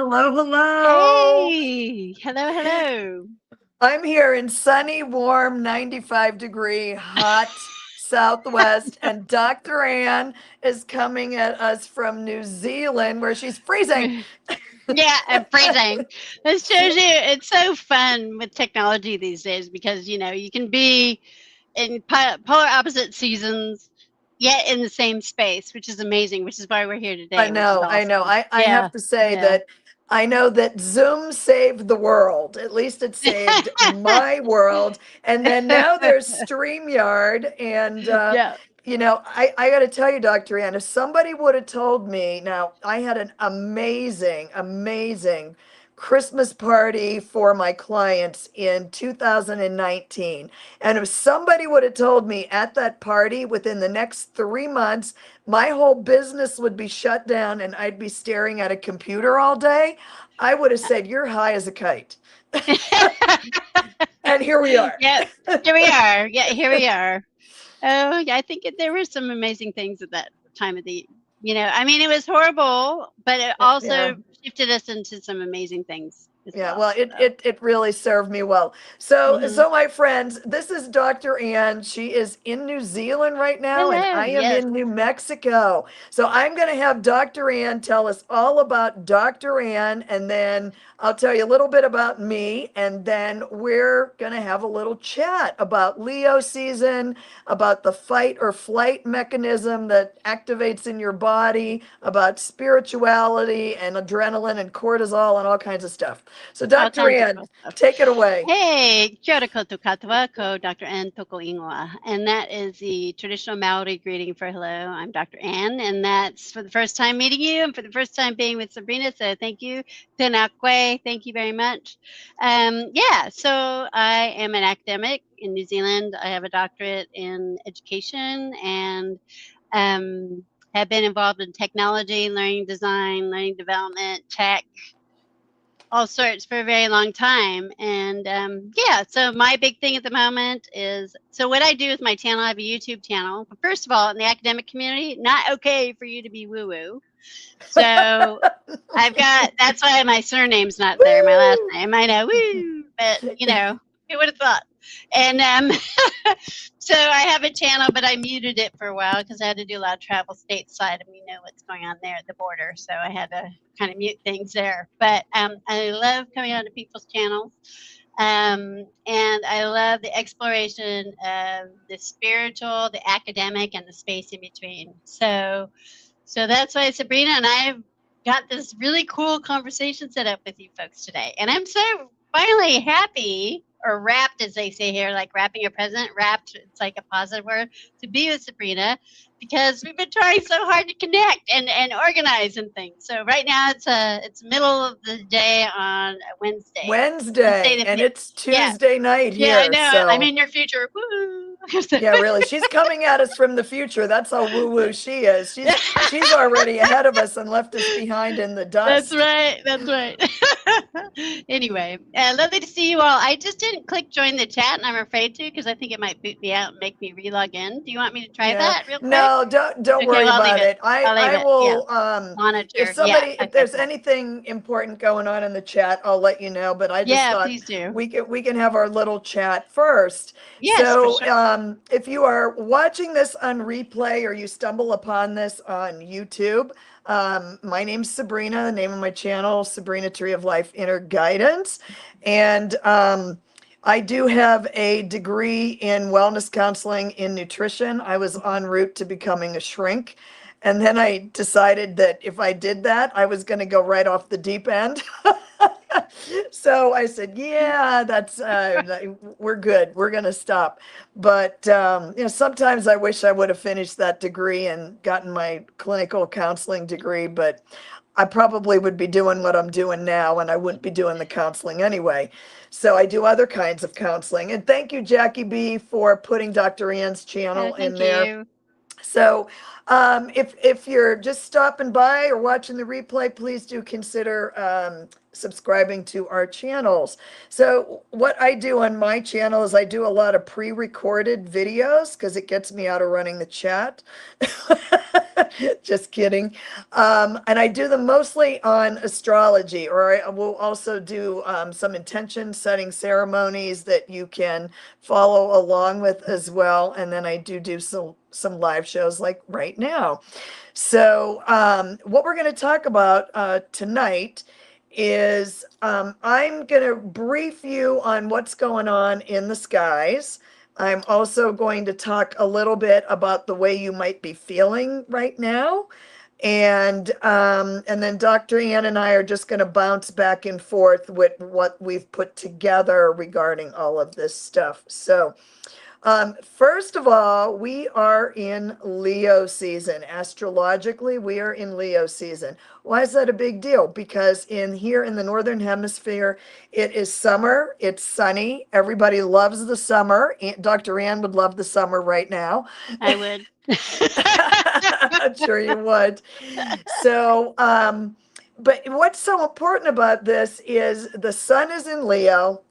Hello, hello. Hey, hello, hello. I'm here in sunny, warm, 95-degree, hot Southwest, and Dr. Ann is coming at us from New Zealand where she's freezing. Yeah, I'm freezing. This shows you it's so fun with technology these days because you can be in polar opposite seasons yet in the same space, which is amazing, which is why we're here I today, which is know, I know. awesome. I Yeah, have to say yeah. that I know that Zoom saved the world. At least it saved my world. And then now there's StreamYard. And, Yeah. I got to tell you, Dr. Ann, if somebody would have told me, now I had an amazing, amazing Christmas party for my clients in 2019. And if somebody would have told me at that party within the next 3 months, my whole business would be shut down and I'd be staring at a computer all day, I would have said, "You're high as a kite." And here we are. Yep. Here we are. Yeah, here we are. Oh, yeah, I think there were some amazing things at that time of I mean, it was horrible, but it Yeah. also shifted us into some amazing things as Yeah, well. well, it, So, it it really served me well. So hmm so my friends, this is Dr. Ann. She is in New Zealand right now, and hello. I am Yes. in New Mexico. So I'm going to have Dr. Ann tell us all about Dr. Ann, and then I'll tell you a little bit about me, and then we're going to have a little chat about Leo season, about the fight or flight mechanism that activates in your body, about spirituality and adrenaline and cortisol and all kinds of stuff. So, All Dr. kinds of Ann, cool stuff. take it away. Hey, kia ora koutou katoa, ko Dr. Ann Toko Ingoa. And that is the traditional Maori greeting for hello. I'm Dr. Ann, and that's for the first time meeting you and for the first time being with Sabrina. So thank you. Tēnā koe. Thank you very much. Yeah, so I am an academic in New Zealand. I have a doctorate in education and have been involved in technology, learning design, learning development, tech, all sorts for a very long time. And yeah, so my big thing at the moment is so what I do with my channel, I have a YouTube channel. But first of all, in the academic community, not okay for you to be woo woo. So that's why my surname's not there, my last Woo! name. I know, woo, but who would have thought? And so I have a channel, but I muted it for a while because I had to do a lot of travel stateside, and we know what's going on there at the border. So I had to kind of mute things there. But I love coming onto people's channels. And I love the exploration of the spiritual, the academic, and the space in between. So that's why Sabrina and I have got this really cool conversation set up with you folks today. And I'm so finally happy or wrapped, as they say here, like wrapping a present, wrapped, it's like a positive word, to be with Sabrina because we've been trying so hard to connect and organize and things. So right now it's middle of the day on a Wednesday. Wednesday Wednesday, the and fifth. it's Yeah. Tuesday night Yeah, I here. know. I'm So, in your future. Woo! yeah, really, she's coming at us from the future. That's how woo woo she is. She's already ahead of us and left us behind in the That's dust. right. That's right. Anyway, lovely to see you all. I just didn't click join the chat, and I'm afraid to because I think it might boot me out and make me relog in. Do you want me to try Yeah. that real quick? No, don't Okay, worry well, I'll leave about it. it. I I'll leave I it. Yeah. will Monitor. Yeah. if Okay, there's cool. anything important going on in the chat, I'll let you know, but I just Yeah, thought please do. we can have our little chat first. Yes, for So, sure. if you are watching this on replay or you stumble upon this on YouTube, my name's Sabrina, the name of my channel, Sabrina Tree of Life Inner Guidance. And I do have a degree in wellness counseling in nutrition. I was en route to becoming a shrink. And then I decided that if I did that, I was going to go right off the deep end. So I said, yeah, we're good. We're going to stop. But, sometimes I wish I would have finished that degree and gotten my clinical counseling degree, but I probably would be doing what I'm doing now and I wouldn't be doing the counseling anyway. So I do other kinds of counseling. And thank you, Jackie B, for putting Dr. Ann's Oh, channel in thank there. you. So, if you're just stopping by or watching the replay, please do consider subscribing to our channels. So what I do on my channel is I do a lot of pre-recorded videos because it gets me out of running the chat. Just kidding. And I do them mostly on astrology, or I will also do some intention setting ceremonies that you can follow along with as well. And then I do some live shows like right now. So what we're going to talk about tonight is I'm going to brief you on what's going on in the skies. I'm also going to talk a little bit about the way you might be feeling right now. And then Dr. Ann and I are just going to bounce back and forth with what we've put together regarding all of this stuff. So first of all, we are in Leo season. Astrologically, we are in Leo season. Why is that a big deal? Because here in the Northern Hemisphere, it is summer, it's sunny. Everybody loves the summer. Dr. Ann would love the summer right now. I would. I'm sure you would. So, but what's so important about this is the sun is in Leo.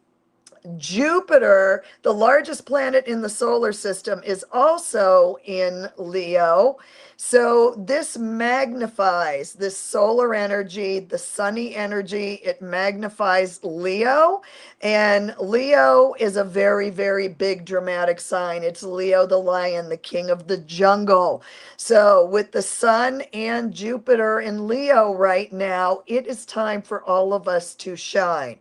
Jupiter, the largest planet in the solar system, is also in Leo. So this magnifies this solar energy, the sunny energy. It magnifies Leo. And Leo is a very, very big dramatic sign. It's Leo the lion, the king of the jungle. So with the sun and Jupiter in Leo right now, it is time for all of us to shine.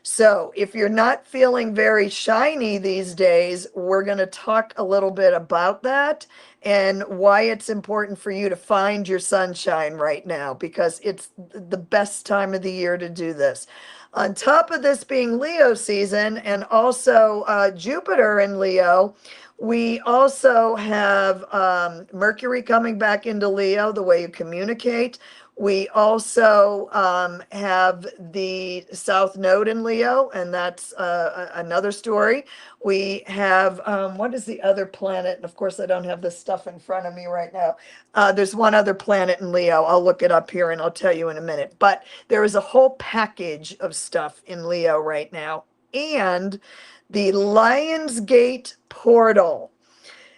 So if you're not feeling very shiny these days, we're going to talk a little bit about that and why it's important for you to find your sunshine right now, because it's the best time of the year to do this. On top of this being Leo season and also Jupiter in Leo, we also have Mercury coming back into Leo, the way you communicate. We also have the South Node in Leo, and that's another story. We have, what is the other planet? And of course, I don't have this stuff in front of me right now. There's one other planet in Leo. I'll look it up here and I'll tell you in a minute. But there is a whole package of stuff in Leo right now. And the Lionsgate portal.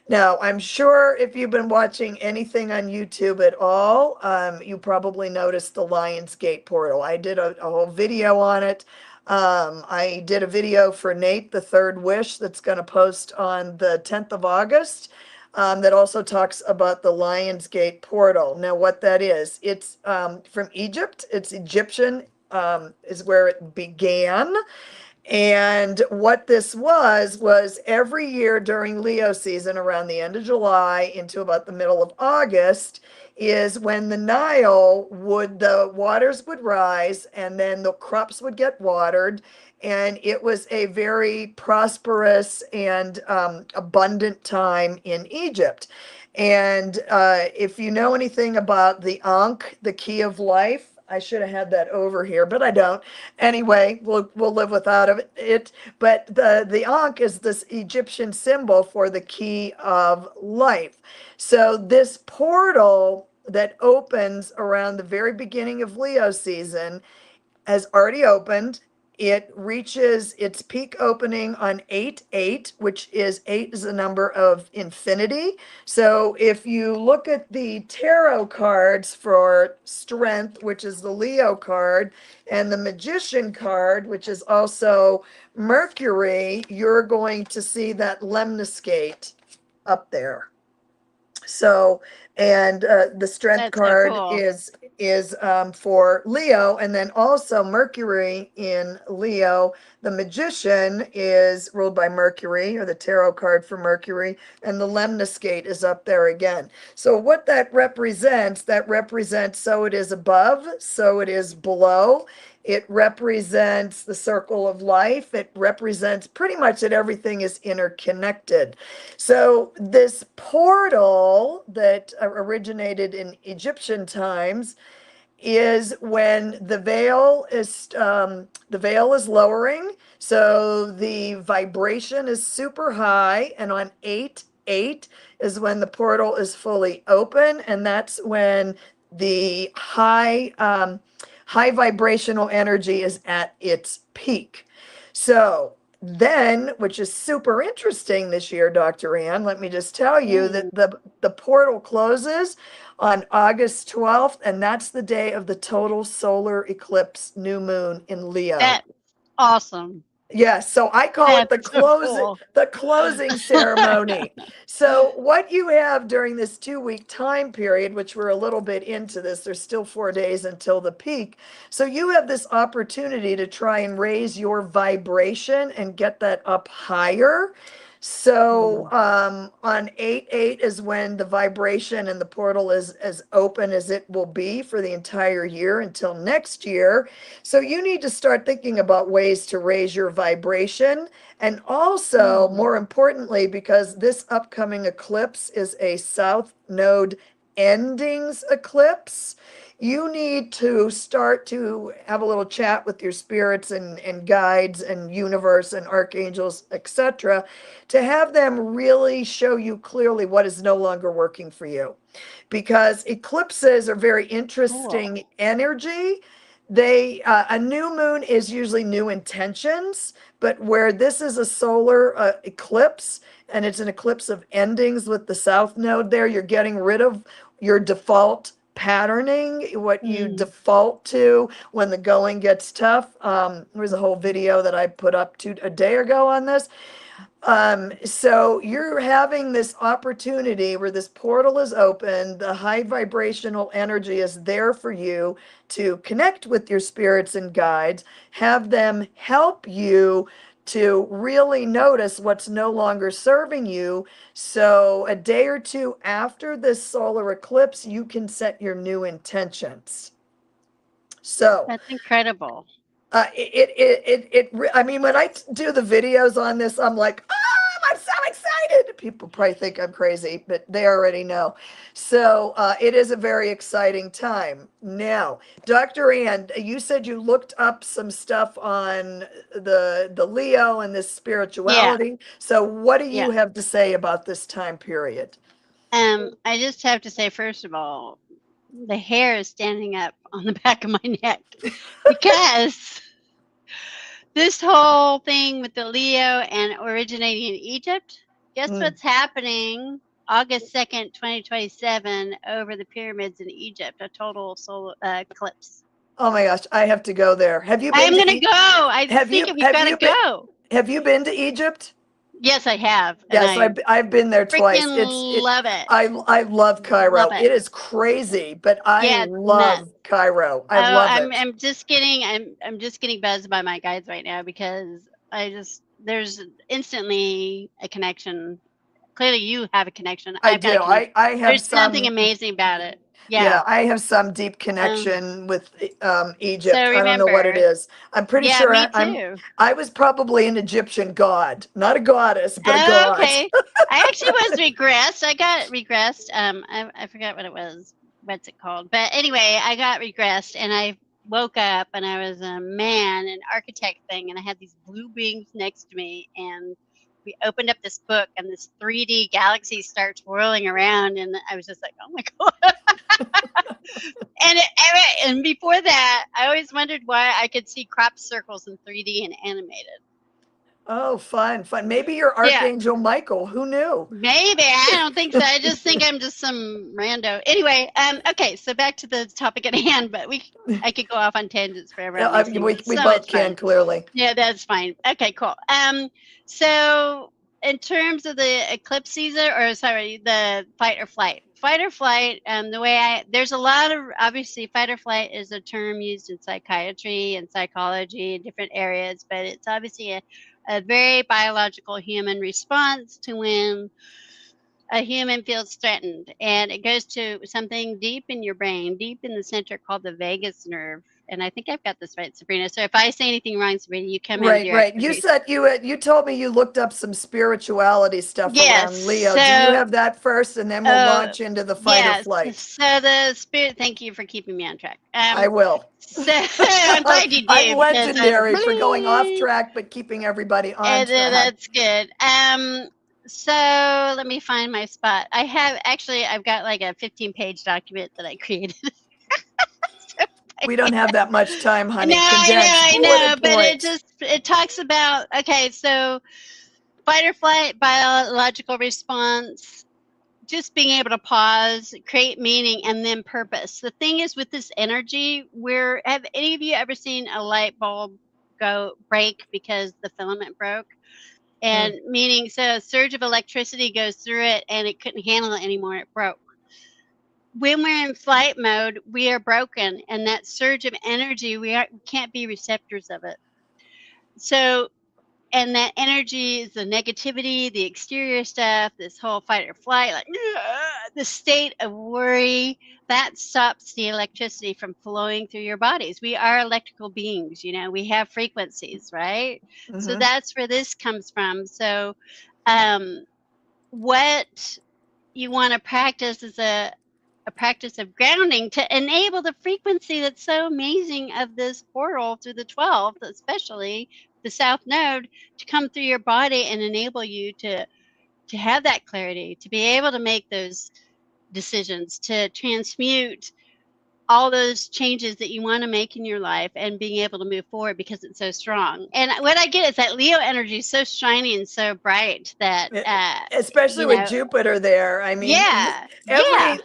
Now, I'm sure if you've been watching anything on YouTube at all, you probably noticed the Lionsgate portal. I did a whole video on it. I did a video for Nate, the Third Wish, that's going to post on the 10th of August. That also talks about the Lionsgate portal. Now, what that is, it's from Egypt. It's Egyptian, is where it began. And what this was every year during Leo season, around the end of July into about the middle of August, is when the Nile the waters would rise and then the crops would get watered. And it was a very prosperous and abundant time in Egypt. And if you know anything about the Ankh, the key of life, I should have had that over here, but I don't. Anyway, we'll live without it. But the Ankh is this Egyptian symbol for the key of life. So this portal that opens around the very beginning of Leo season has already opened. It reaches its peak opening on 8/8, which is 8 is the number of infinity. So if you look at the tarot cards for strength, which is the Leo card, and the Magician card, which is also Mercury, you're going to see that lemniscate up there. So, and the strength That's so card cool. is for Leo, and then also Mercury in Leo. The Magician is ruled by Mercury, or the tarot card for Mercury, and the lemniscate is up there again. So what that represents so it is above, so it is below. It represents the circle of life. It represents pretty much that everything is interconnected. So this portal that originated in Egyptian times is when the veil is lowering, so the vibration is super high, and on 8/8 is when the portal is fully open, and that's when the high vibrational energy is at its peak. So then, which is super interesting this year, Dr. Ann, let me just tell you that the portal closes on August 12th, and that's the day of the total solar eclipse new moon in Leo. That's awesome. Yes, so I call it the That's so cool. closing ceremony. So what you have during this 2-week time period, which we're a little bit into this, there's still 4 days until the peak. So you have this opportunity to try and raise your vibration and get that up higher. So on 8/8 is when the vibration and the portal is as open as it will be for the entire year until next year. So you need to start thinking about ways to raise your vibration. And also, more importantly, because this upcoming eclipse is a South Node endings eclipse, you need to start to have a little chat with your spirits and guides and universe and archangels, etc., to have them really show you clearly what is no longer working for you. Because eclipses are very interesting energy. They a new moon is usually new intentions, but where this is a solar eclipse and it's an eclipse of endings with the South Node there, you're getting rid of your default patterning, what you default to when the going gets tough. There's a whole video that I put up a day ago on this. So you're having this opportunity where this portal is open, the high vibrational energy is there for you to connect with your spirits and guides, have them help you to really notice what's no longer serving you. So a day or two after this solar eclipse, you can set your new intentions. So That's incredible. I mean, when I do the videos on this, I'm like, oh, I'm so excited. People probably think I'm crazy, but they already know. So it is a very exciting time. Now, Dr. Ann, you said you looked up some stuff on the Leo and this spirituality. So what do you have to say about this time period? I just have to say, first of all, the hair is standing up on the back of my neck because this whole thing with the Leo and originating in Egypt, guess what's happening August 2nd, 2027 over the pyramids in Egypt, a total solar eclipse. Oh my gosh, I have to go there. Have you been I'm going to go. I think we've got to go. Have you been to Egypt? Yes, I have. Yes, I've been there twice. Love it. I love Cairo. Love it. It is crazy, but I love Cairo. I love it. I'm just getting buzzed by my guides right now because there's instantly a connection. Clearly, you have a connection. I do. I have. There's something amazing about it. Yeah, I have some deep connection with Egypt. So I don't know what it is. I'm pretty sure me too. I was probably an Egyptian god, not a goddess, but a god. Okay. I actually was regressed. I got regressed. I forgot what it was. What's it called? But anyway, I got regressed and I woke up and I was a man, an architect thing, and I had these blue beings next to me, and we opened up this book and this 3D galaxy starts whirling around, and I was just like, oh my god. and before that, I always wondered why I could see crop circles in 3D and animated. Oh, fun. Maybe you're Archangel Michael. Who knew? Maybe. I don't think so. I just think I'm just some rando. Anyway, okay, so back to the topic at hand, but I could go off on tangents forever. We both can, clearly. Yeah, that's fine. Okay, cool. So in terms of the eclipse season, the fight or flight. Fight or flight, there's a lot of, obviously, fight or flight is a term used in psychiatry and psychology in different areas, but it's obviously a very biological human response to when a human feels threatened. And it goes to something deep in your brain, deep in the center, called the vagus nerve. And I think I've got this right, Sabrina. So if I say anything wrong, Sabrina, you come in. Right. You said you told me you looked up some spirituality stuff around Leo. Do you have that first, and then we'll launch into the fight or flight? So the spirit. Thank you for keeping me on track. I will. So I'm glad you do. I'm legendary for going off track, but keeping everybody on track. That's good. So let me find my spot. I've got like a 15-page document that I created. we don't have that much time, honey. No, Condensed I know, bulleted but points. it talks about, okay, so fight or flight, biological response, just being able to pause, create meaning, and then purpose. The thing is with this energy, have any of you ever seen a light bulb go break because the filament broke? And meaning, so a surge of electricity goes through it and it couldn't handle it anymore, it broke. When we're in flight mode, we are broken, and that surge of energy, we can't be receptors of it. So, and that energy is the negativity, the exterior stuff, this whole fight or flight, like the state of worry, that stops the electricity from flowing through your bodies. We are electrical beings, we have frequencies, right? So that's where this comes from. So, what you want to practice is a practice of grounding to enable the frequency that's so amazing of this portal through the 12th, especially the south node, to come through your body and enable you to have that clarity, to be able to make those decisions, to transmute all those changes that you want to make in your life and being able to move forward because it's so strong. And what I get is that Leo energy is so shiny and so bright that especially with Jupiter there. I mean,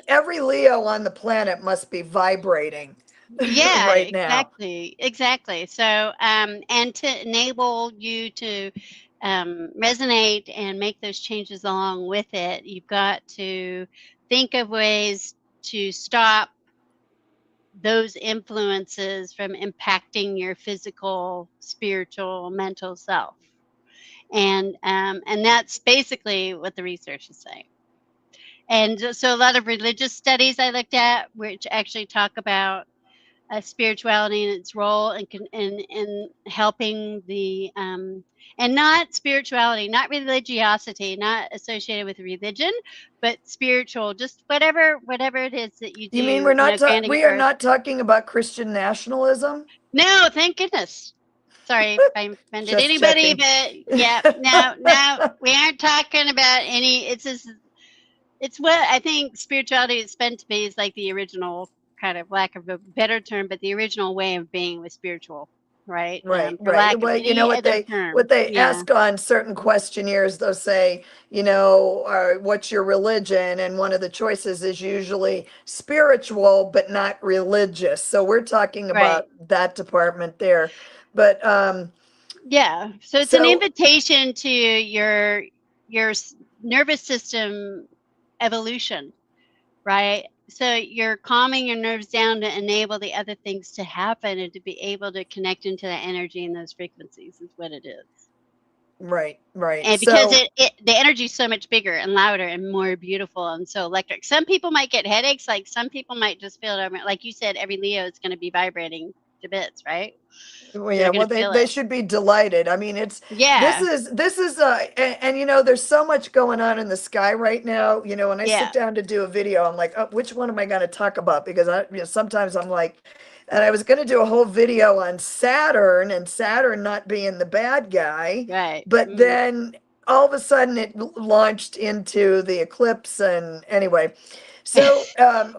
every Leo on the planet must be vibrating right now. Exactly. So and to enable you to resonate and make those changes along with it, you've got to think of ways to stop those influences from impacting your physical, spiritual, mental self. And that's basically what the research is saying. And so a lot of religious studies I looked at, which actually talk about spirituality and its role in helping the and not spirituality, not religiosity, not associated with religion, but spiritual, just whatever it is that you do. You mean we are not talking about Christian nationalism? No, thank goodness. Sorry if I offended anybody, but yeah, no, we aren't talking about any. It's what I think spirituality is meant to be, is like the original, kind of lack of a better term, but the original way of being was spiritual, right? Right. Well, you know what they ask on certain questionnaires, they'll say, what's your religion? And one of the choices is usually spiritual, but not religious. So we're talking about that department there. But yeah, so it's an invitation to your nervous system evolution, right? So you're calming your nerves down to enable the other things to happen and to be able to connect into that energy and those frequencies is what it is. Right. And because the energy is so much bigger and louder and more beautiful and so electric. Some people might get headaches, like some people might just feel it. Like you said, every Leo is going to be vibrating to bits, right? Well, yeah, well, they should be delighted. I mean, this is and there's so much going on in the sky right now. When I sit down to do a video, I'm like, oh, which one am I going to talk about? Because sometimes I'm like, and I was going to do a whole video on Saturn and Saturn not being the bad guy, right? But then all of a sudden it launched into the eclipse, and anyway. So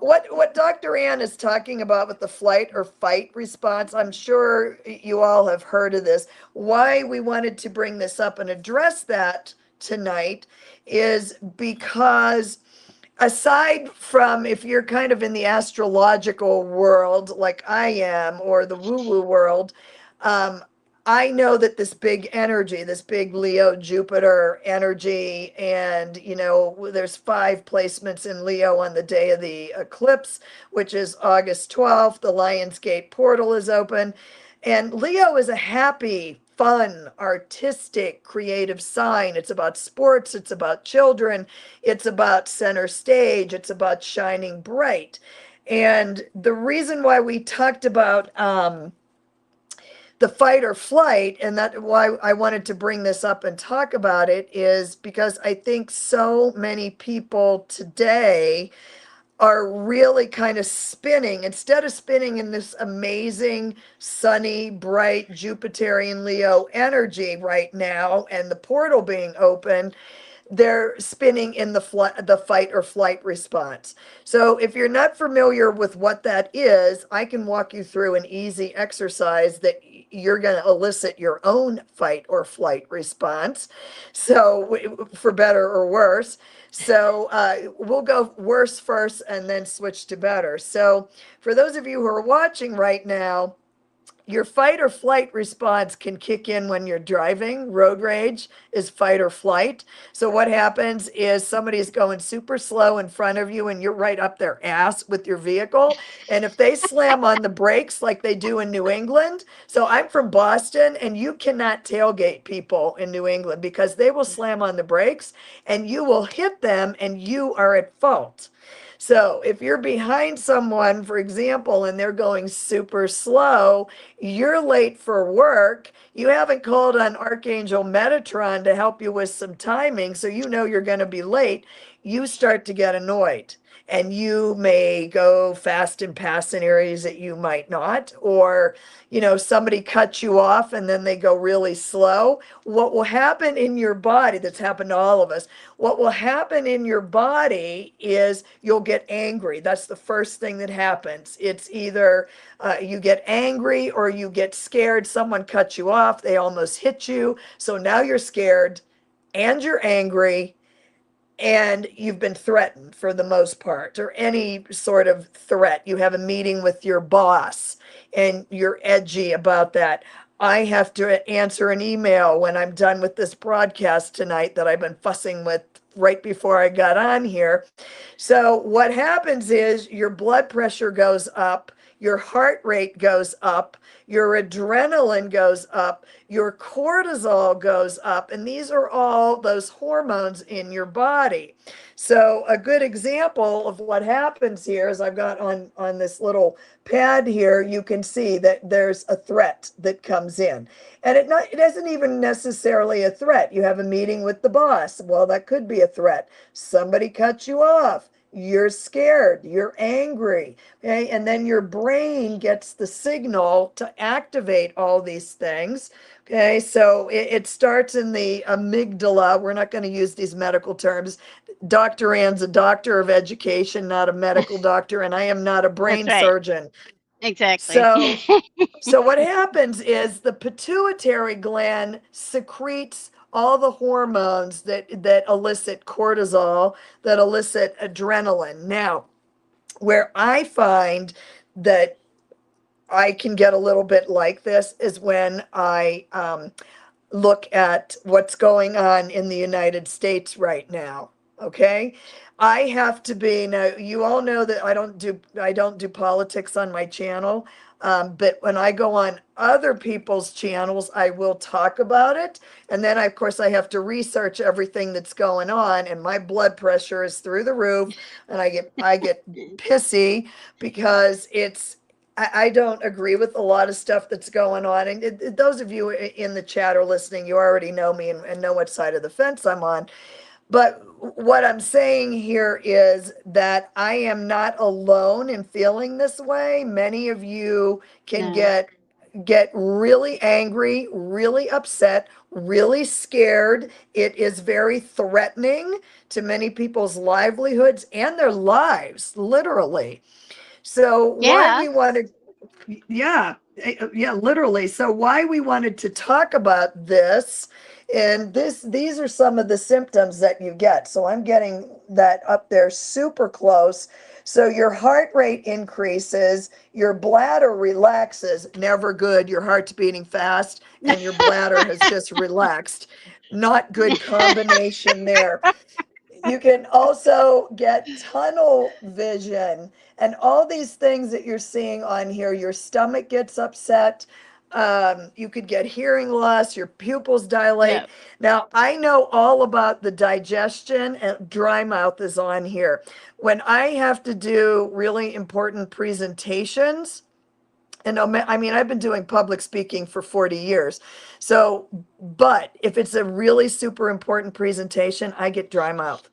what Dr. Ann is talking about with the flight or fight response, I'm sure you all have heard of this. Why we wanted to bring this up and address that tonight is because aside from if you're kind of in the astrological world like I am, or the woo-woo world, I know that this big energy, this big Leo Jupiter energy, and there's 5 placements in Leo on the day of the eclipse, which is August 12th. The Lionsgate portal is open, and Leo is a happy, fun, artistic, creative sign. It's about sports, it's about children, it's about center stage, it's about shining bright. And the reason why we talked about the fight or flight, and that why I wanted to bring this up and talk about it, is because I think so many people today are really kind of spinning, instead of spinning in this amazing, sunny, bright Jupiterian Leo energy right now and the portal being open, they're spinning in the fight or flight response. So if you're not familiar with what that is, I can walk you through an easy exercise that you're going to elicit your own fight or flight response. So for better or worse. So we'll go worse first and then switch to better. So for those of you who are watching right now, your fight or flight response can kick in when you're driving. Road rage is fight or flight. So what happens is somebody's going super slow in front of you and you're right up their ass with your vehicle. And if they slam on the brakes like they do in New England, so I'm from Boston and you cannot tailgate people in New England because they will slam on the brakes and you will hit them and you are at fault. So if you're behind someone, for example, and they're going super slow, you're late for work. You haven't called on Archangel Metatron to help you with some timing, so you know you're going to be late. You start to get annoyed. And you may go fast and pass in areas that you might not, or, somebody cuts you off and then they go really slow. What will happen in your body, that's happened to all of us, what will happen in your body is you'll get angry. That's the first thing that happens. It's either you get angry or you get scared. Someone cuts you off, they almost hit you. So now you're scared and you're angry and you've been threatened for the most part, or any sort of threat. You have a meeting with your boss and you're edgy about that. I have to answer an email when I'm done with this broadcast tonight that I've been fussing with right before I got on here. So what happens is your blood pressure goes up, your heart rate goes up, your adrenaline goes up, your cortisol goes up, and these are all those hormones in your body. So a good example of what happens here is I've got on this little pad here, you can see that there's a threat that comes in. And it isn't even necessarily a threat. You have a meeting with the boss. Well, that could be a threat. Somebody cuts you off. You're scared, you're angry, okay? And then your brain gets the signal to activate all these things, okay? So it starts in the amygdala. We're not going to use these medical terms. Dr. Ann's a doctor of education, not a medical doctor, and I am not a brain That's right. surgeon. Exactly. So what happens is the pituitary gland secretes all the hormones that elicit cortisol, that elicit adrenaline. Now, where I find that I can get a little bit like this is when I look at what's going on in the United States right now. Okay. I have to be, now you all know that I don't do politics on my channel. But when I go on other people's channels, I will talk about it. And then of course I have to research everything that's going on, and my blood pressure is through the roof, and I get pissy because I don't agree with a lot of stuff that's going on. And those of you in the chat or listening, you already know me and know what side of the fence I'm on. But what I'm saying here is that I am not alone in feeling this way. Many of you can No. get really angry, really upset, really scared. It is very threatening to many people's livelihoods and their lives, literally. So why Yeah. we wanted, yeah, literally. So why we wanted to talk about this, and these are some of the symptoms that you get. So I'm getting that up there super close. So your heart rate increases, your bladder relaxes, never good. Your heart's beating fast and your bladder has just relaxed. Not good combination there. You can also get tunnel vision and all these things that you're seeing on here. Your stomach gets upset. You could get hearing loss, your pupils dilate. Yep. Now, I know all about the digestion, and dry mouth is on here. When I have to do really important presentations, and I mean, I've been doing public speaking for 40 years. So, but if it's a really super important presentation, I get dry mouth.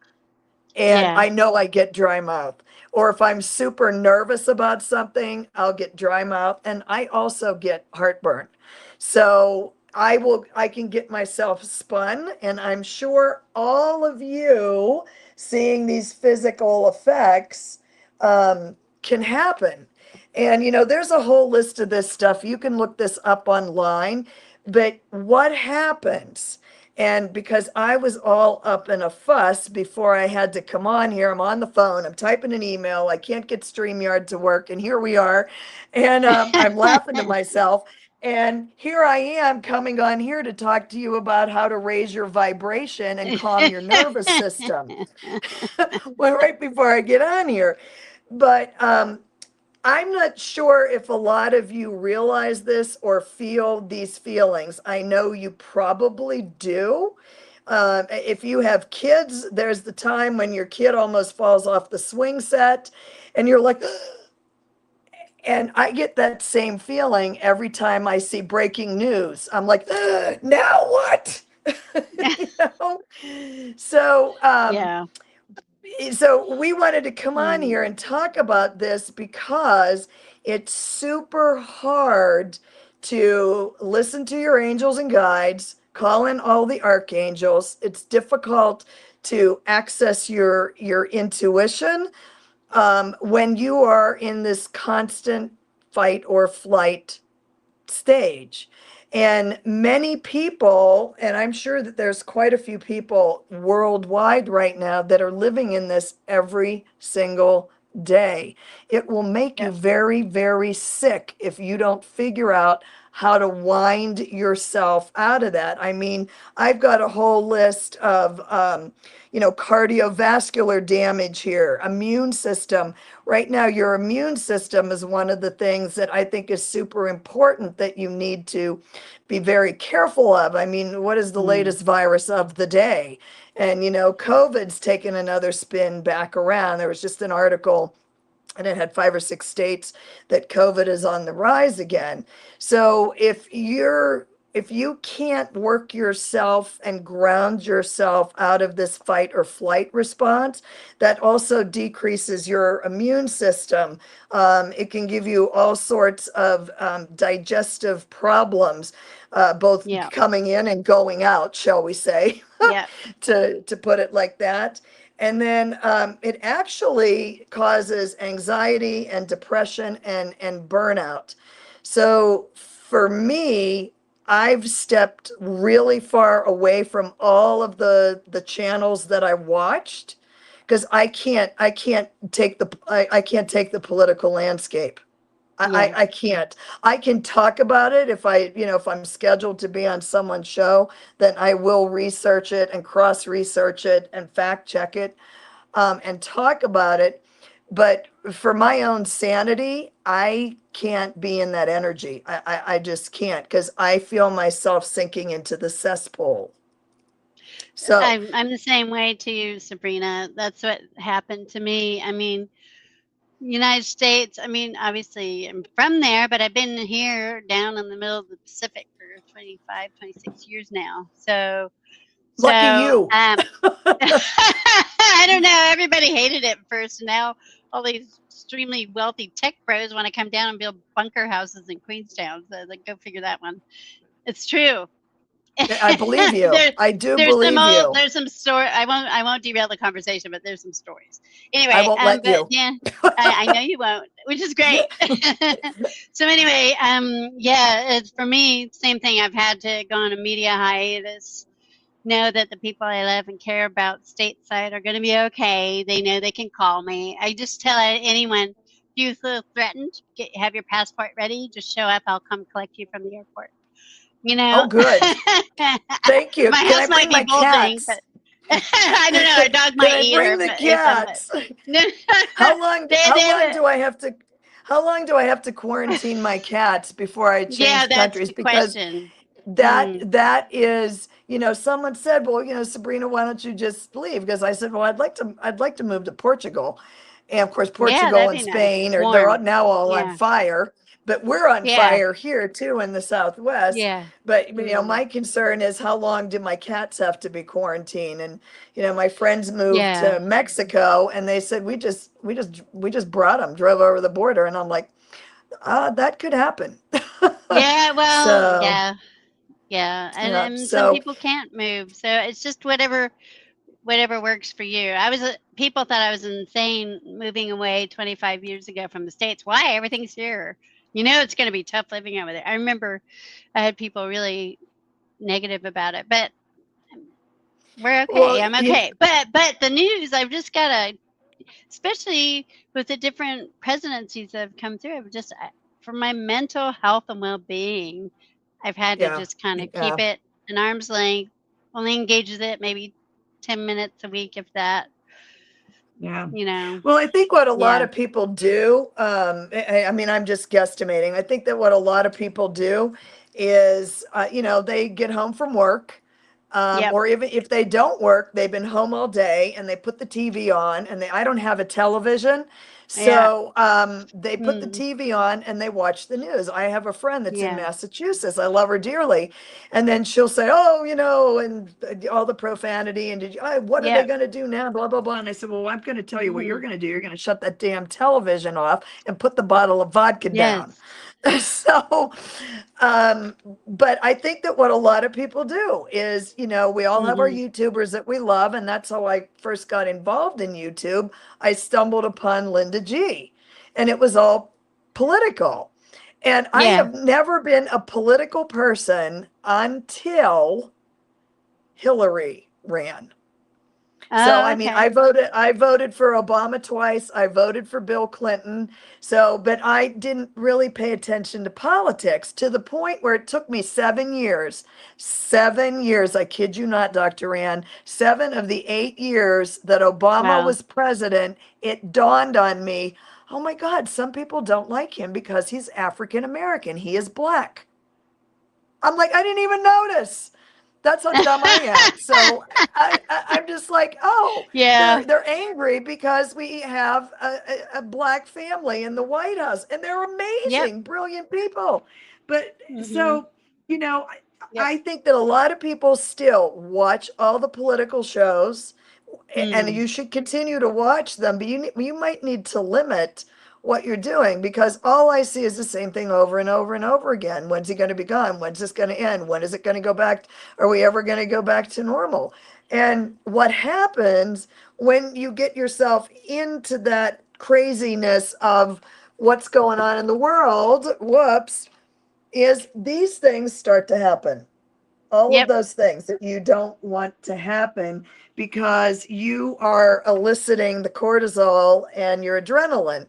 And Yeah. I know I get dry mouth. Or if I'm super nervous about something, I'll get dry mouth. And I also get heartburn. So I can get myself spun, and I'm sure all of you seeing these physical effects can happen. And there's a whole list of this stuff. You can look this up online. But what happens? And because I was all up in a fuss before I had to come on here, I'm on the phone, I'm typing an email, I can't get StreamYard to work, and here we are. And I'm laughing to myself. And here I am coming on here to talk to you about how to raise your vibration and calm your nervous system. Well, right before I get on here. But I'm not sure if a lot of you realize this or feel these feelings. I know you probably do. If you have kids, there's the time when your kid almost falls off the swing set and you're like, and I get that same feeling every time I see breaking news. I'm like, now what? You know? So, Yeah. so we wanted to come on Mm. here and talk about this because it's super hard to listen to your angels and guides, call in all the archangels. It's difficult to access your intuition when you are in this constant fight or flight stage. And many people, and I'm sure that there's quite a few people worldwide right now that are living in this every single day. It will make you Yep. very, very sick if you don't figure out how to wind yourself out of that. I mean, I've got a whole list of, cardiovascular damage here, immune system. Right now, your immune system is one of the things that I think is super important that you need to be very careful of. I mean, what is the latest virus of the day? And, COVID's taken another spin back around. There was just an article and it had 5 or 6 states that COVID is on the rise again. So if you can't work yourself and ground yourself out of this fight or flight response, that also decreases your immune system. It can give you all sorts of digestive problems, both Yeah. coming in and going out, shall we say, Yeah. to put it like that. And then it actually causes anxiety and depression and burnout. So for me, I've stepped really far away from all of the channels that I watched because I can't take the political landscape. Yeah. I can't. I can talk about it if I'm scheduled to be on someone's show, then I will research it and cross research it and fact check it and talk about it. But for my own sanity, I can't be in that energy. I just can't because I feel myself sinking into the cesspool. So, I'm the same way too, Sabrina. That's what happened to me. I mean, United States, I mean, obviously I'm from there, but I've been here down in the middle of the Pacific for 25, 26 years now. So, lucky you. I don't know. Everybody hated it at first. And now all these extremely wealthy tech pros want to come down and build bunker houses in Queenstown. So like, go figure that one. It's true. I believe you. I do believe you. There's some story. I won't derail the conversation, but there's some stories. Anyway, I won't let but you. yeah, I know you won't, which is great. So anyway, yeah, it's for me, same thing. I've had to go on a media hiatus. Know that the people I love and care about stateside are going to be okay. They know they can call me. I just tell anyone, if you feel threatened, have your passport ready. Just show up. I'll come collect you from the airport. Oh, good. Thank you. My Can I house bring might be my bolting, cats? but I don't know. Our dog might Can I eat bring her. the But if I'm cats? How long do I have to quarantine my cats before I change Yeah, that's countries? the Because question. that is, someone said, well, Sabrina, why don't you just leave? Because I said, well, I'd like to move to Portugal. And of course, Yeah, Portugal that'd and be nice. Spain they're Warm. now all on Yeah. fire, but we're on Yeah. fire here too in the Southwest. Yeah. But my concern is how long do my cats have to be quarantined? And my friends moved Yeah. to Mexico and they said we just drove over the border, and I'm like, that could happen. Yeah. Well. So Yeah. Yeah, Yeah. and some So people can't move, so it's just whatever works for you. People thought I was insane moving away 25 years ago from the States. Why? Everything's here. It's going to be tough living over there. I remember I had people really negative about it, but we're well, okay. I'm okay. But the news, I've just got to, especially with the different presidencies that have come through, for my mental health and well-being, I've had to yeah, just kind of yeah. keep it an arm's length, only engage with it maybe 10 minutes a week, if that, Yeah. you know. Well, I think what a lot Yeah. of people do, I mean, I'm just guesstimating. I think that what a lot of people do is, they get home from work, Yep. or even if they don't work, they've been home all day and they put the TV on and I don't have a television. Yeah. So they put the Mm. TV on and they watch the news. I have a friend that's in Yeah. Massachusetts. I love her dearly. And then she'll say, "Oh, and all the profanity. And what are they Yep. going to do now? Blah, blah, blah." And I said, "Well, I'm going to tell you what you're Mhm. going to do. You're going to shut that damn television off and put the bottle of vodka down." Yes. So, um, but I think that what a lot of people do is, we all have our Mhm. YouTubers that we love. And that's how I first got involved in YouTube. I stumbled upon Linda G, and it was all political. And I Yeah. have never been a political person until Hillary ran. So, Oh, I mean, okay. I voted for Obama twice. I voted for Bill Clinton. So, but I didn't really pay attention to politics to the point where it took me 7 years, 7 years. I kid you not, Dr. Ann, 7 of the 8 years that Obama Wow. was president, it dawned on me, oh my God, some people don't like him because he's African American. He is black. I'm like, I didn't even notice. That's how dumb I am. So I'm just like, oh, Yeah. they're angry because we have a black family in the White House, and they're Yep. amazing, brilliant people. But Mhm. so you know, Yep. I think that a lot of people still watch all the political shows, and Mm. you should continue to watch them, but you might need to limit what you're doing, because all I see is the same thing over and over and over again. When's he going to be gone? When's this going to end? When is it going to go back? Are we ever going to go back to normal? And what happens when you get yourself into that craziness of what's going on in the world, whoops, is these things start to happen, all of Yep. those things that you don't want to happen, because you are eliciting the cortisol and your adrenaline.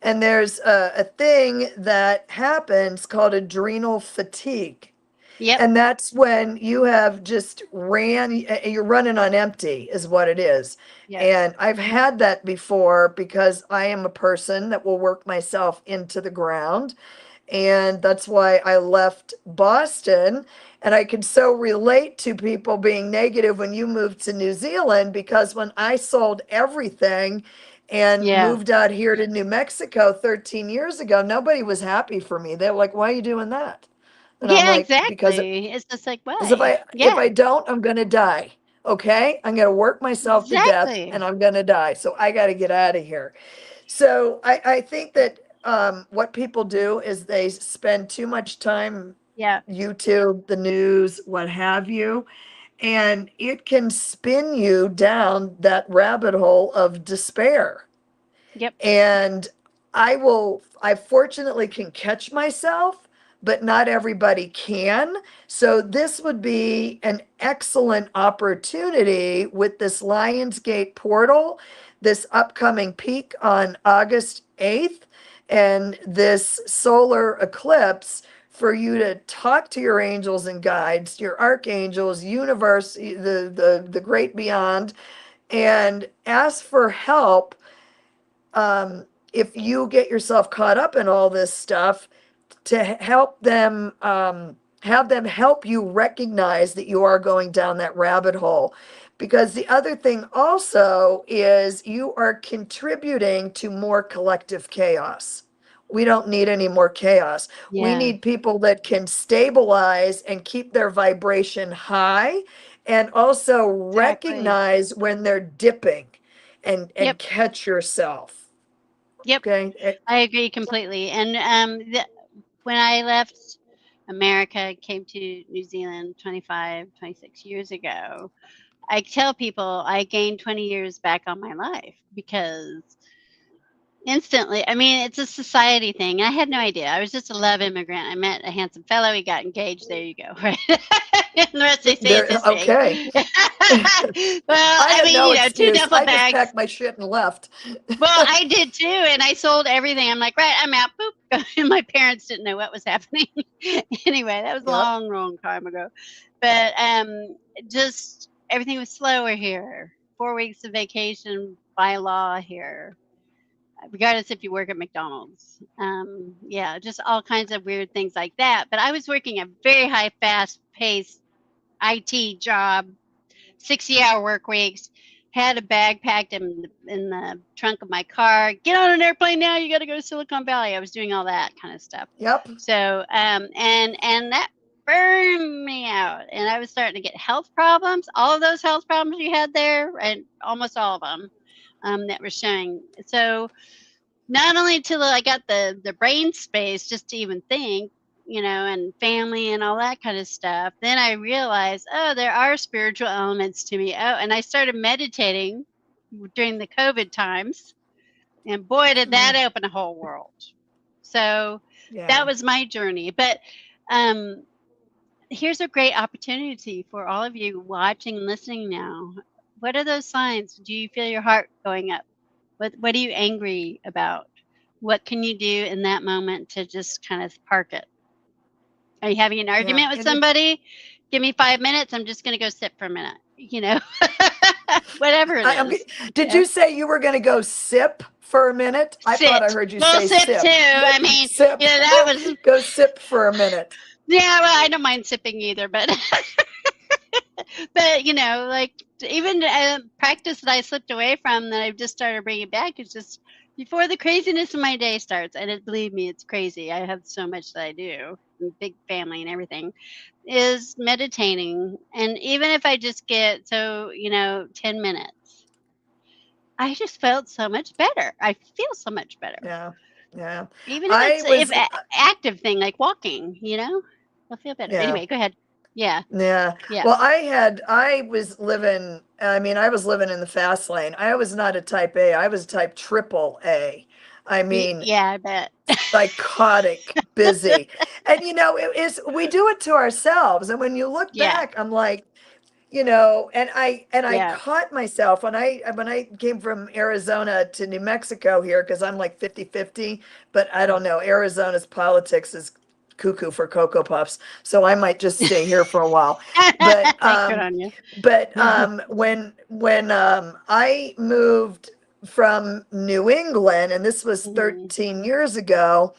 And there's a thing that happens called adrenal fatigue. Yep. And that's when you have just you're running on empty, is what it is. Yes. And I've had that before because I am a person that will work myself into the ground. And that's why I left Boston. And I could so relate to people being negative when you moved to New Zealand, because when I sold everything and Yeah. moved out here to New Mexico 13 years ago, nobody was happy for me. They were like, "Why are you doing that?" And I'm Yeah, like, "Because exactly. It's just like, as if why? I Yeah. don't, I'm gonna die. Okay? I'm gonna work myself to death Exactly. and I'm gonna die. So I gotta get out of here." So I think that what people do is they spend too much time Yeah. YouTube, the news, what have you, and it can spin you down that rabbit hole of despair. Yep. And I fortunately can catch myself, but not everybody can. So this would be an excellent opportunity with this Lionsgate portal, this upcoming peak on August 8th, and this solar eclipse, for you to talk to your angels and guides, your archangels, universe, the great beyond, and ask for help. If you get yourself caught up in all this stuff, to help them, have them help you recognize that you are going down that rabbit hole. Because the other thing also is you are contributing to more collective chaos. We don't need any more chaos. We Yeah. need people that can stabilize and keep their vibration high, and also Exactly. recognize when they're dipping, and Yep. catch yourself. Yep. Okay. I agree completely. And when I left America, came to New Zealand 25, 26 years ago. I tell people I gained 20 years back on my life because instantly, I mean, it's a society thing. I had no idea. I was just a love immigrant. I met a handsome fellow. He got engaged. There you go. Right. And the rest they say There, is history. okay. Well, I I had mean, no you know, two excuse. duffel I just bags. packed my shit and left. Well, I did too, and I sold everything. I'm like, right, I'm out. Boop. And my parents didn't know what was happening. Anyway, that was a Yep. long time ago. But just everything was slower here. 4 weeks of vacation by law here, regardless if you work at McDonald's. Yeah, just all kinds of weird things like that. But I was working a very high, fast-paced IT job, 60-hour work weeks. Had a bag packed in the trunk of my car. Get on an airplane now. You got to go to Silicon Valley. I was doing all that kind of stuff. Yep. So and that burned me out, and I was starting to get health problems. All of those health problems you had there, and almost all of them that were showing. So not only till I got the brain space just to even think, you know, and family and all that kind of stuff, then I realized, oh, there are spiritual elements to me. Oh, and I started meditating during the COVID times, and boy, did that open a whole world. So that was my journey. But here's a great opportunity for all of you watching and listening now. What are those signs? Do you feel your heart going up? What are you angry about? What can you do in that moment to just kind of park it? Are you having an argument with somebody? Give me 5 minutes. I'm just going to go sit for a minute. You know, whatever it is. Did you say you were going to go sip for a minute? I thought I heard you say sip. Sip Too. I mean, sip. You know, that was go sip for a minute. Yeah, well, I don't mind sipping either, but but you know, like even practice that I slipped away from that I've just started bringing back is just before the craziness of my day starts. And believe me, it's crazy. I have so much that I do, big family and everything, is meditating. And even if I just get 10 minutes, I just felt so much better. I feel so much better. Yeah. Even if it's an active thing like walking, you know, I'll feel better. Yeah. Anyway, go ahead. Yeah. Well, I was living in the fast lane. I was not a type A. I was type triple A. I mean, yeah, I bet. Psychotic, busy. And you know, we do it to ourselves. And when you look back, I'm like, you know, and I caught myself when I came from Arizona to New Mexico here, because I'm like 50-50, but I don't know. Arizona's politics is cuckoo for Cocoa Puffs, so I might just stay here for a while. But good on you. But when I moved from New England, and this was 13 years ago,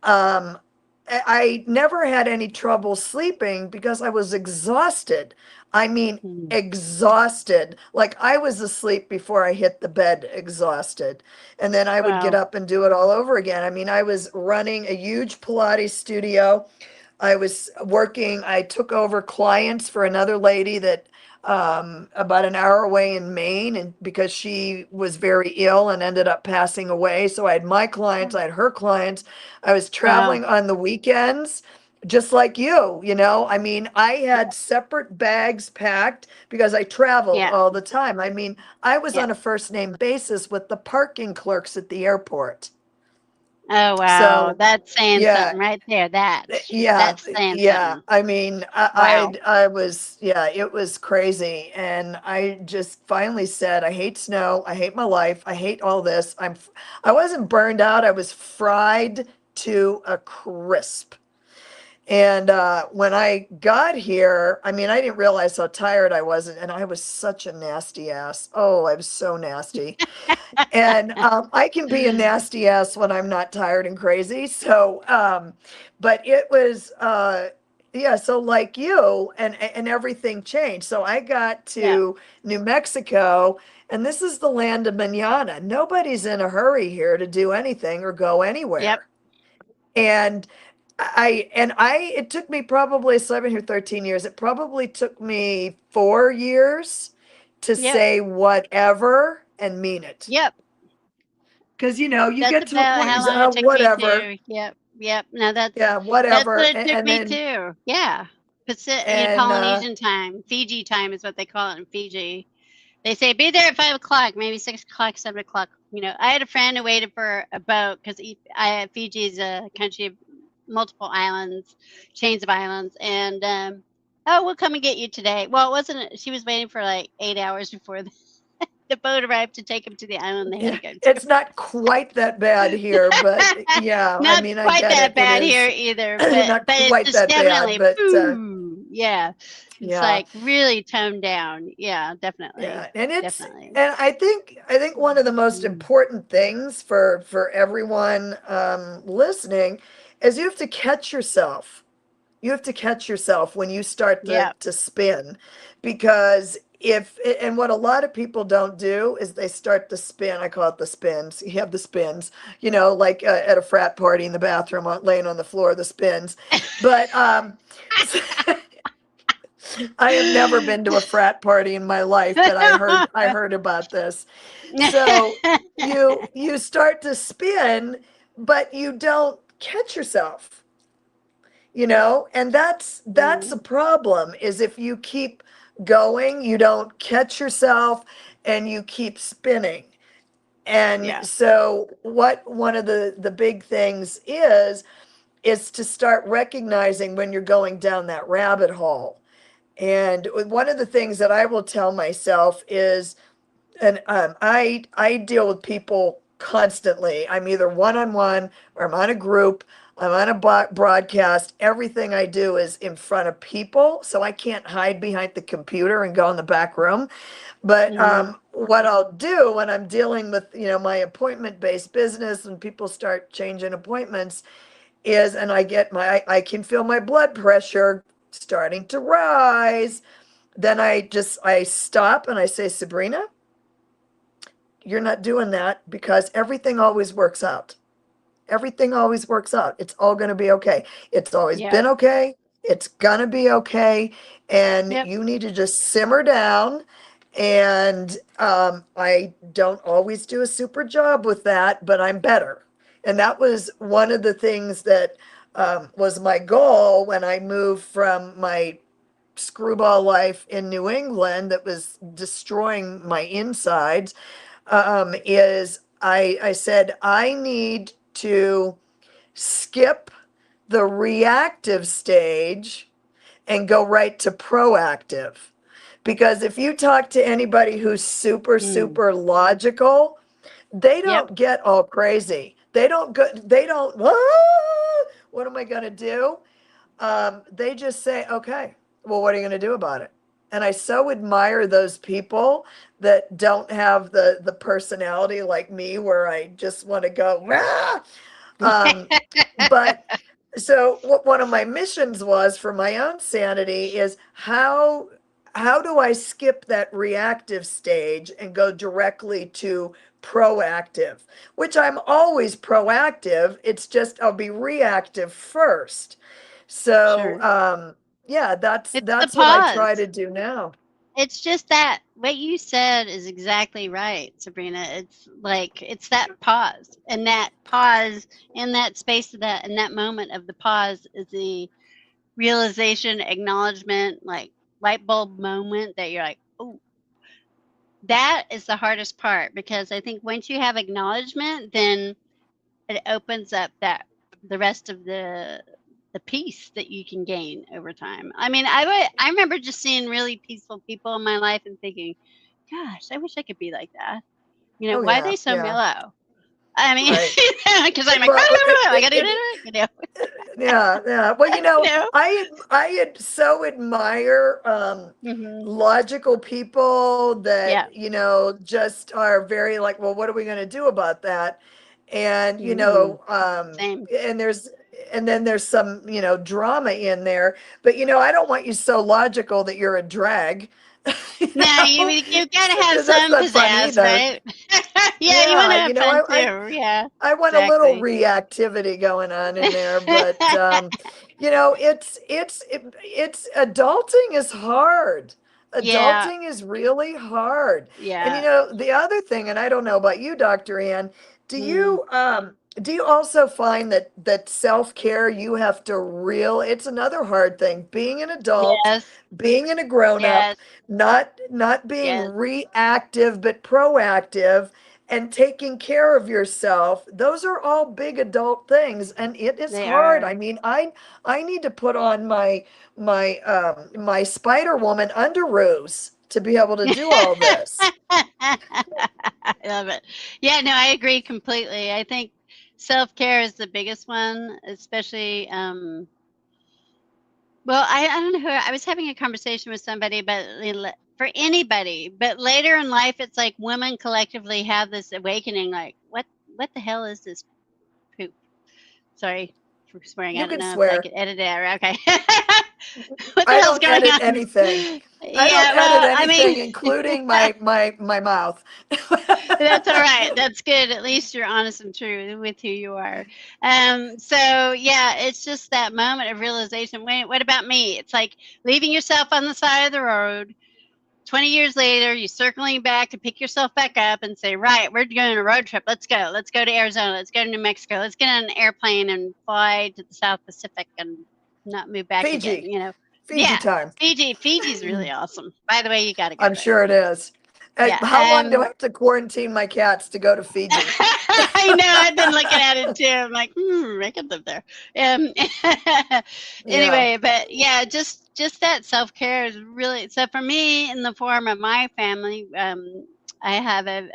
I never had any trouble sleeping because I was exhausted. I mean, exhausted. Like I was asleep before I hit the bed, exhausted. And then I would get up and do it all over again. I mean, I was running a huge Pilates studio. I was working, I took over clients for another lady that about an hour away in Maine, and because she was very ill and ended up passing away. So I had my clients, I had her clients. I was traveling on the weekends, just like you know. I mean, I had separate bags packed because I travel all the time. I mean, I was on a first name basis with the parking clerks at the airport. Oh, wow. So, that's saying something right there. That's saying something. I mean, I was, it was crazy. And I just finally said, I hate snow. I hate my life. I hate all this. I wasn't burned out. I was fried to a crisp. And when I got here, I mean, I didn't realize how tired I was. And I was such a nasty ass. Oh, I was so nasty. And I can be a nasty ass when I'm not tired and crazy. So, but it was, so like you, and everything changed. So I got to New Mexico, and this is the land of manana. Nobody's in a hurry here to do anything or go anywhere. Yep. And it took me probably 7 or 13 years. It probably took me 4 years to say whatever and mean it. Yep. Because, you know, you get to a point, whatever. Yep. Yep. No, Yeah, that's whatever. what it took And me then, too. Yeah. and, Polynesian time, Fiji time is what they call it in Fiji. They say be there at 5 o'clock, maybe 6 o'clock, 7 o'clock. I had a friend who waited for a boat because Fiji is a country of multiple islands, chains of islands, and oh, we'll come and get you today. Well, it wasn't. She was waiting for like 8 hours before the boat arrived to take him to the island they had yeah, to go to. it's not quite that bad here, but yeah, I Not mean, I quite get that it. It bad is here either, but not it's quite just that bad, definitely, but yeah, it's yeah. like really toned down. Yeah, definitely, Yeah, and definitely. I think one of the most Mm. important things for everyone listening is you have to catch yourself. You have to catch yourself when you start Yeah. to spin, because if and what a lot of people don't do is they start to spin. I call it the spins. You have the spins, like at a frat party in the bathroom, laying on the floor, the spins. But I have never been to a frat party in my life, but I heard about this. So you start to spin, but you don't catch yourself, and that's a Mm, problem, is if you keep going, you don't catch yourself and you keep spinning. And yeah. so what one of the big things is to start recognizing when you're going down that rabbit hole. And one of the things that I will tell myself is, and I deal with people constantly. I'm either one on one, or I'm on a group. I'm on a broadcast. Everything I do is in front of people, so I can't hide behind the computer and go in the back room. But Mm, what I'll do when I'm dealing with my appointment based business, and people start changing appointments, is, and I can feel my blood pressure starting to rise. Then I stop and I say, Sabrina, you're not doing that, because everything always works out. Everything always works out. It's all going to be okay. It's always yep. been okay. It's going to be okay. And Yep. you need to just simmer down. And I don't always do a super job with that, but I'm better. And that was one of the things that was my goal when I moved from my screwball life in New England that was destroying my insides. Is I said I need to skip the reactive stage and go right to proactive. Because if you talk to anybody who's super, Mm, super logical, they yep. don't get all crazy. They don't, "Ah, what am I going to do?" They just say, okay, well, what are you going to do about it? And I so admire those people that don't have the personality like me, where I just want to go, "Rah!" um, but so what one of my missions was for my own sanity is, how do I skip that reactive stage and go directly to proactive, which I'm always proactive. It's just I'll be reactive first. So Sure. yeah, that's It's the that's what I try pause. to do now. It's just that what you said is exactly right, Sabrina. It's like it's that pause, and that pause in that space of that in that moment of the pause is the realization, acknowledgement, like light bulb moment that you're like, oh, that is the hardest part because I think once you have acknowledgement, then it opens up that the rest of the peace that you can gain over time. I mean, I remember just seeing really peaceful people in my life and thinking, gosh, I wish I could be like that. Oh Why are yeah, they so yeah, mellow? I mean, right. because I'm like, Well, I gotta do it, it, yeah, yeah. Well, you know. I so admire Hmm. logical people that, Yeah. just are very like, well, what are we going to do about that? And, Mm, same. and then there's some, drama in there. But, I don't want you so logical that you're a drag. you No, know, you gotta have that's some not fun pizzazz, either. right? Yeah, you want Yeah, to have fun I too. Yeah, I want a little exactly. reactivity going on in there, but it's adulting is hard. Yeah, Adulting is really hard. And yeah. the other thing, and I don't know about you, Dr. Ann, do Mm. you Do you also find that self-care you have to it's another hard thing, being an adult, Yes, being a grown up, yes, not being yes. reactive but proactive and taking care of yourself. Those are all big adult things and it is They hard. are. I mean, I need to put on my Spider Woman underoos to be able to do all this. I love it. Yeah, no, I agree completely. I think self-care is the biggest one, especially well, I don't know who I was having a conversation with somebody, but for anybody, but later in life, it's like women collectively have this awakening, like, what the hell is this poop? Sorry for swearing. I You don't can know if I swear. could edit it out. Okay. What the I hell's don't going edit on? anything. I don't Yeah, edit well, I anything, mean, including my mouth. that's all right. That's good. At least you're honest and true with who you are. So yeah, it's just that moment of realization. Wait, what about me? It's like leaving yourself on the side of the road. 20 years later, you circling back to pick yourself back up and say, right, we're going on a road trip. Let's go. Let's go to Arizona. Let's go to New Mexico. Let's get on an airplane and fly to the South Pacific and not move back again. Fiji. You know, Fiji yeah, time. Fiji's really awesome. By the way, you got to go I'm there. sure it is. Yeah. How long do I have to quarantine my cats to go to Fiji? I know. I've been looking at it too. I'm like, I could live there. Um, Yeah, anyway, but yeah, just that self care is really so for me in the form of my family. I have a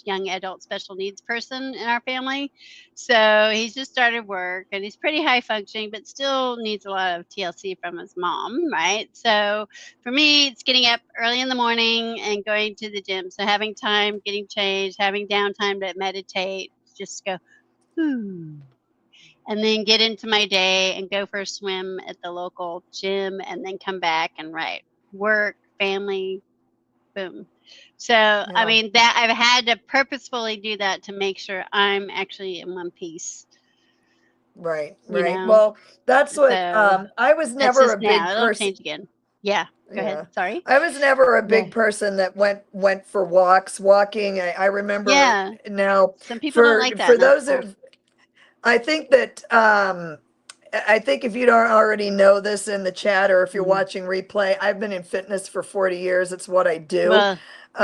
young adult special needs person in our family. So he's just started work and he's pretty high functioning, but still needs a lot of TLC from his mom, right? So for me, it's getting up early in the morning and going to the gym. So having time, getting changed, having downtime to meditate, just go, hmm, and then get into my day and go for a swim at the local gym and then come back and write work, family, boom. So, I yeah. mean, that I've had to purposefully do that to make sure I'm actually in one piece, Right, you right. know? Well, that's what So I was that's never a just big now. It'll person. change again. Yeah. Go ahead. Yeah. Sorry. I was never a Yeah. big person that went for walks, walking. I remember Yeah. now Some people don't like that, for and that's those cool. of I think that I think if you don't already know this in the chat or if you're Mhm. watching replay, I've been in fitness for 40 years. It's what I do. Well,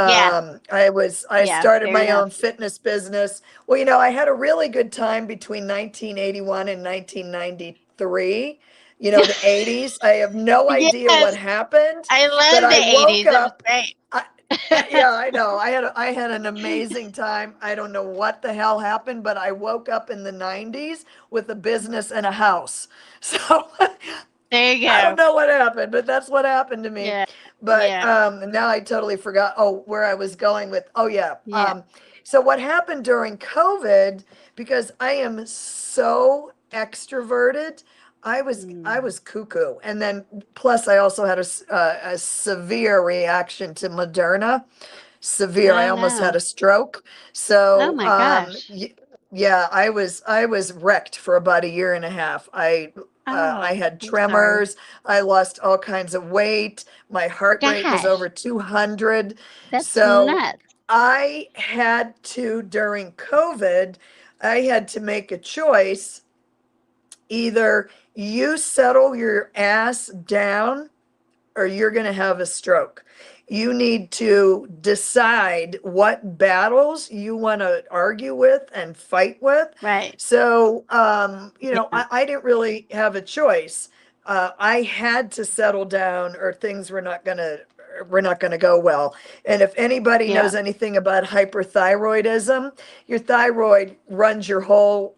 yeah. I Yeah. started Fair my enough. own fitness business. Well, I had a really good time between 1981 and 1993. The 80s. I have no idea what Yes. happened, I but love the I woke 80s. It was up. great. I, yeah, I know. I had an amazing time. I don't know what the hell happened, but I woke up in the 90s with a business and a house. So There you I don't go. know what happened, but that's what happened to me. Yeah. But Yeah. now I totally forgot where I was going with. Oh yeah. Yeah. So what happened during COVID, because I am so extroverted, I Mm. was cuckoo. And then plus I also had a severe reaction to Moderna. Severe. I Oh, almost had no. a stroke. Oh So my gosh. yeah, I was wrecked for about a year and a half. I Oh, had I'm sorry. tremors. I lost all kinds of weight. My heart rate was Gosh, over 200. that's So nuts. I had to, during COVID, I had to make a choice. Either you settle your ass down or you're going to have a stroke. You need to decide what battles you want to argue with and fight with. Right. So, Yeah. I didn't really have a choice. I had to settle down, or things were not going to go well. And if anybody Yeah. knows anything about hyperthyroidism, your thyroid runs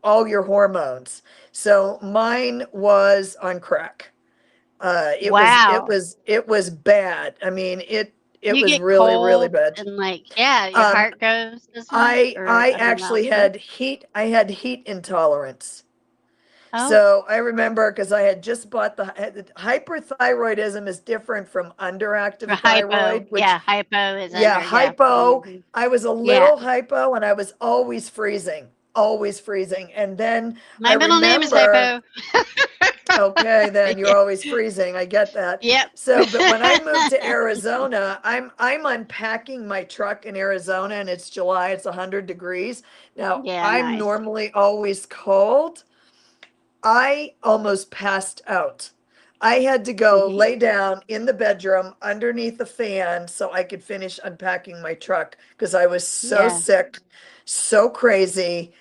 all your hormones. So mine was on crack. It was it Wow. was it was bad. I mean, it You was get really, really cold bad. and like, yeah, your Um, heart goes, doesn't it? I Or I I don't know. actually had heat. I had heat intolerance. Oh, So I remember because I had just bought hyperthyroidism is different from for underactive hypo. thyroid, which Yeah, hypo is yeah, under. Yeah. hypo. Hmm. I was a Yeah. little hypo and I was always freezing. always freezing. And then My I middle name is remember, Hypo. okay, then you're Yeah. always freezing. I get that. Yep. So, but when I moved to Arizona, I'm unpacking my truck in Arizona and it's July, it's 100 degrees. Now, Yeah, I'm nice. normally always cold. I almost passed out. I had to go Mhm. lay down in the bedroom underneath the fan so I could finish unpacking my truck because I was so Yeah. sick, so crazy.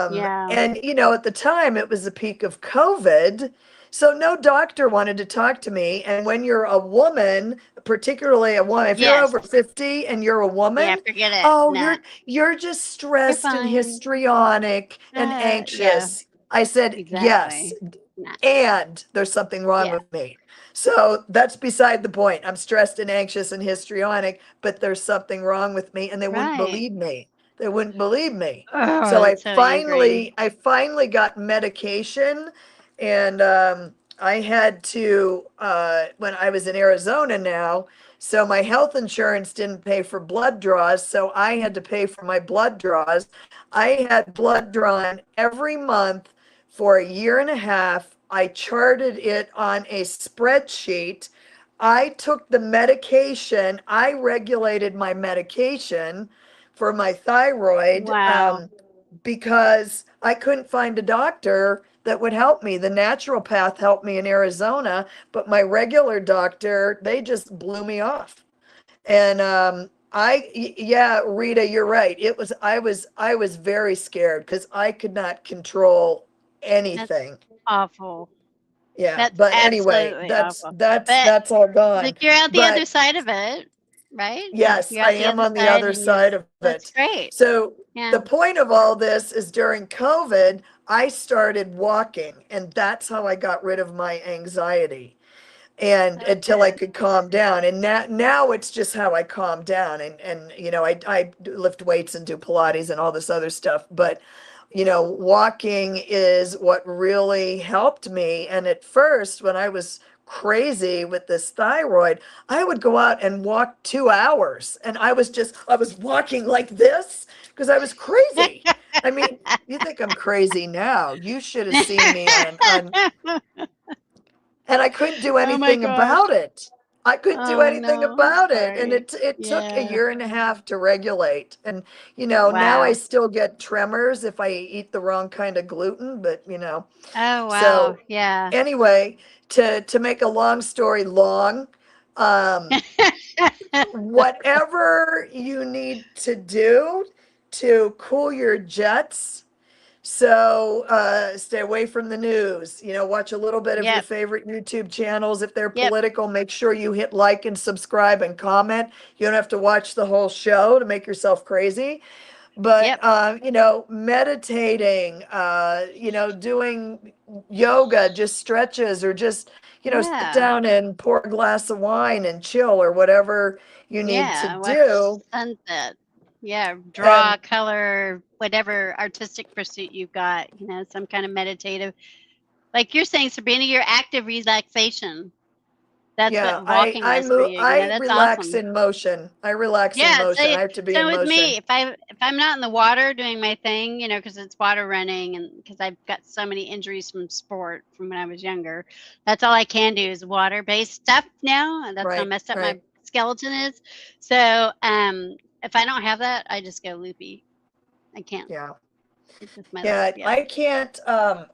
Yeah. And at the time it was the peak of COVID. So no doctor wanted to talk to me. And when you're a woman, particularly a woman, if you're Yes. over 50 and you're a Yeah, woman, forget it. oh, Nah. you're just You're stressed and fine. histrionic and Yeah, anxious. I said, yes, exactly. Nah. and there's something wrong Yeah. with me. So that's beside the point. I'm stressed and anxious and histrionic, but there's something wrong with me, and they wouldn't Right. believe me. They wouldn't believe me. Oh, So I that's so angry. finally got medication, and I had to when I was in Arizona now. So my health insurance didn't pay for blood draws, so I had to pay for my blood draws. I had blood drawn every month for a year and a half. I charted it on a spreadsheet. I took the medication, I regulated my medication for my thyroid Wow. because I couldn't find a doctor that would help me. The naturopath helped me in Arizona, but my regular doctor, they just blew me off. And yeah, Rita, you're right. I was very scared because I could not control That's anything. awful. Yeah, That's but anyway, absolutely awful. But that's all gone. like you're out the other But side of it, right? yes, You're I out the am other on the side other and you're side of that's it. great. So Yeah. the point of all this is during COVID, I started walking, and that's how I got rid of my anxiety and So until I good. could calm down. And now it's just how I calm down. And I lift weights and do Pilates and all this other stuff. But walking is what really helped me. And at first, when I was crazy with this thyroid, I would go out and walk 2 hours, and I was walking like this because I was crazy. I mean, you think I'm crazy now? You should have seen me on and I couldn't do Oh my anything gosh. about it. I couldn't do Oh anything no. about it. And Sorry. it took a Yeah. year and a half to regulate. And, now I Wow. still get tremors if I eat the wrong kind of gluten, but, Oh wow. so Yeah. anyway, to make a long story long, um, whatever you need to do to cool your jets, so stay away from the news. Watch a little bit of your Yep. favorite YouTube channels. If they're Yep. political, make sure you hit like and subscribe and comment. You don't have to watch the whole show to make yourself crazy. But Yep. meditating, doing yoga, just stretches, or just sit Yeah. down and pour a glass of wine and chill, or whatever you need to Yeah. Watch do. sunset. Yeah. Draw, And color, whatever artistic pursuit you've got, some kind of meditative. Like you're saying, Sabrina, your active relaxation. That's yeah, what walking I is for move, you. I That's relax awesome. in motion. I relax in Yeah, motion. so I have to be so in with motion. me, if I'm not in the water doing my thing, because it's water running and because I've got so many injuries from sport from when I was younger, that's all I can do is water-based stuff now, and that's how Right, messed up my right. skeleton is. So, if I don't have that, I just go loopy. I can't. Yeah. It's just my life. Yeah, Yeah.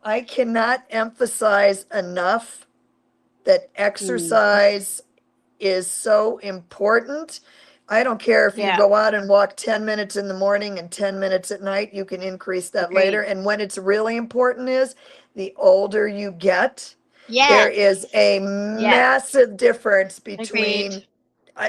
I cannot emphasize enough that Mm. exercise is so important. I don't care if you Yeah. go out and walk 10 minutes in the morning and 10 minutes at night, you can increase that later. Agreed. And when it's really important is the older you get, there Yes. is a Yes. massive difference Agreed. between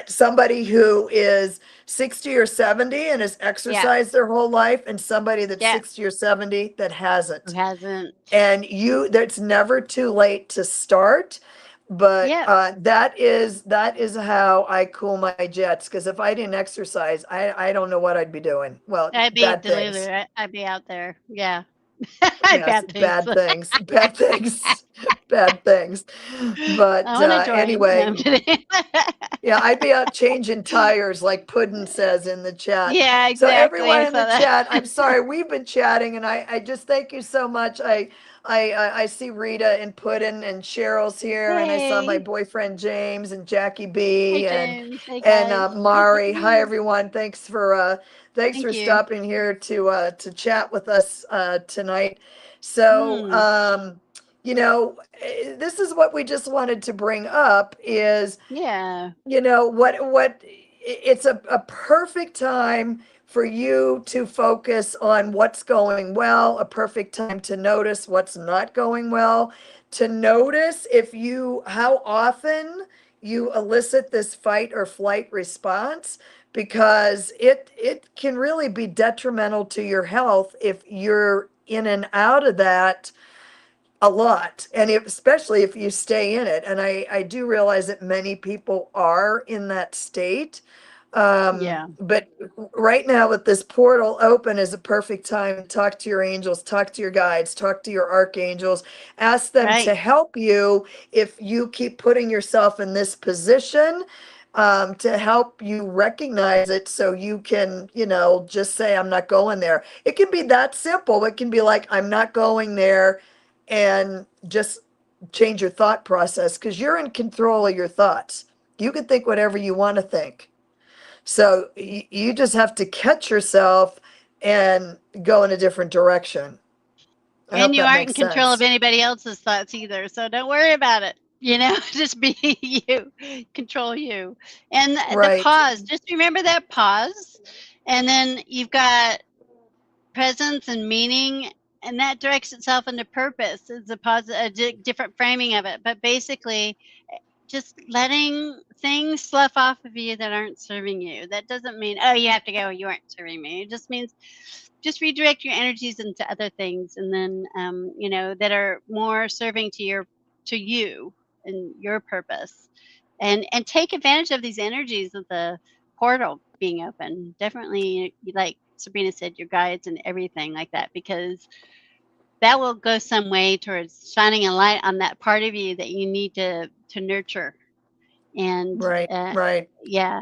somebody who is 60 or 70 and has Yeah. exercised their whole life and somebody that's Yeah. 60 or 70 that hasn't. Who hasn't? And that's never too late to start. But Yep. that is how I cool my jets. Because if I didn't exercise, I don't know what I'd be doing. Well, I'd be bad things. delulu. I'd be out there. Yeah. Yes, Bad things. bad things. Bad things. bad things. But I want to join. No, anyway, I'm kidding. yeah, I'd be out changing tires like Puddin says in the chat. Yeah, So exactly. everyone I in the saw that. chat, I'm sorry, we've been chatting and I just thank you so much. I see Rita and Puddin and Cheryl's here and I saw my Hey. boyfriend James and Jackie Hey, B James. Hey, and guys. Mari. Hi everyone. Thanks Thank for you. stopping here to chat with us tonight. So Hmm. this is what we just wanted to bring up is Yeah. it's a perfect time for you to focus on what's going well, a perfect time to notice what's not going well, to notice how often you elicit this fight or flight response, because it can really be detrimental to your health if you're in and out of that a lot, and especially if you stay in it. And I do realize that many people are in that state. Yeah. But right now with this portal open is a perfect time to talk to your angels, talk to your guides, talk to your archangels, ask them Right. to help you if you keep putting yourself in this position, to help you recognize it so you can, just say, I'm not going there. It can be that simple. It can be like, I'm not going there, and just change your thought process, because you're in control of your thoughts. You can think whatever you want to think. So you just have to catch yourself and go in a different direction. I And hope you that aren't in makes control of sense. anybody else's thoughts either. So don't worry about it. Just be you, control you. And the Right. pause, just remember that pause. And then you've got presence and meaning, and that directs itself into purpose. It's a different framing of it. But basically, just letting things slough off of you that aren't serving you. That doesn't mean, oh, you have to go, you aren't serving me. It just means just redirect your energies into other things, and then that are more serving to you and your purpose, and take advantage of these energies of the portal being open. Definitely, like Sabrina said, your guides and everything like that, because that will go some way towards shining a light on that part of you that you need to nurture. And Right. Right. yeah,